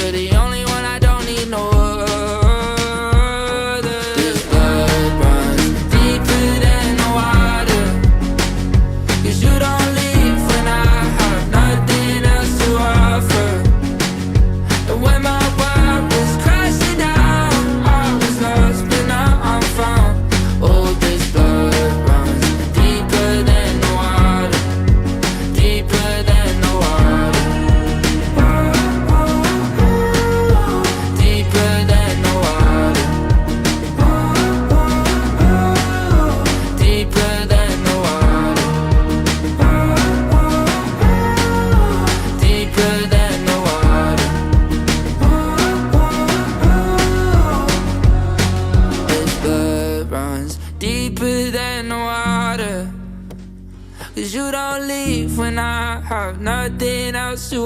You're the only one, I don't need no other. This blood runs deeper than the water, 'cause you don't leave when I have nothing else to offer. And when my world was crashing down, I was lost but now I'm found. Oh, this blood runs deeper than the water, deeper than the water, deeper than the water, deeper than the water, deeper than the water. This blood runs deeper than the water, 'cause you don't leave when I have nothing else to